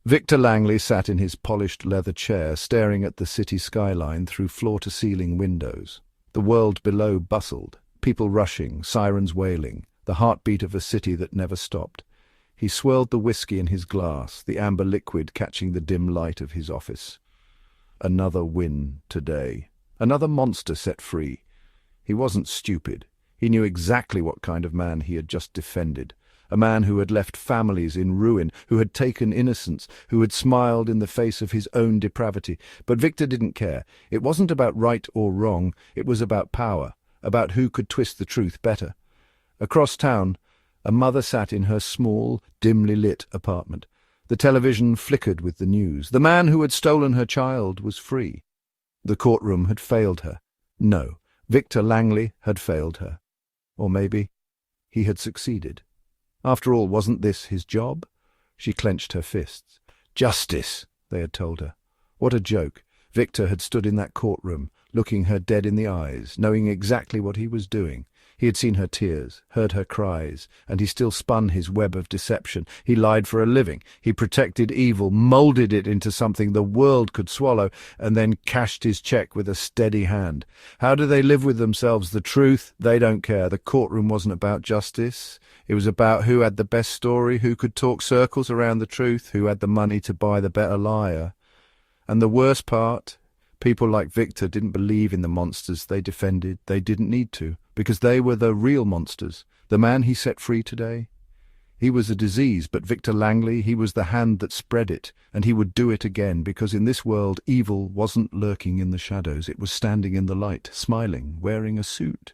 Victor Langley sat in his polished leather chair, staring at the city skyline through floor-to-ceiling windows. The world below bustled, people rushing, sirens wailing, the heartbeat of a city that never stopped. He swirled the whiskey in his glass, the amber liquid catching the dim light of his office. Another win today. Another monster set free. He wasn't stupid. He knew exactly what kind of man he had just defended. A man who had left families in ruin, who had taken innocence, who had smiled in the face of his own depravity. But Victor didn't care. It wasn't about right or wrong. It was about power, about who could twist the truth better. Across town, a mother sat in her small, dimly lit apartment. The television flickered with the news. The man who had stolen her child was free. The courtroom had failed her. No, Victor Langley had failed her. Or maybe he had succeeded. After all, wasn't this his job? She clenched her fists. Justice, they had told her. What a joke. Victor had stood in that courtroom, looking her dead in the eyes, knowing exactly what he was doing. He had seen her tears, heard her cries, and he still spun his web of deception. He lied for a living. He protected evil, molded it into something the world could swallow, and then cashed his check with a steady hand. How do they live with themselves? The truth? They don't care. The courtroom wasn't about justice. It was about who had the best story, who could talk circles around the truth, who had the money to buy the better liar. And the worst part, people like Victor didn't believe in the monsters they defended. They didn't need to, because they were the real monsters. The man he set free today, he was a disease, but Victor Langley, he was the hand that spread it, and he would do it again, because in this world evil wasn't lurking in the shadows. It was standing in the light, smiling, wearing a suit.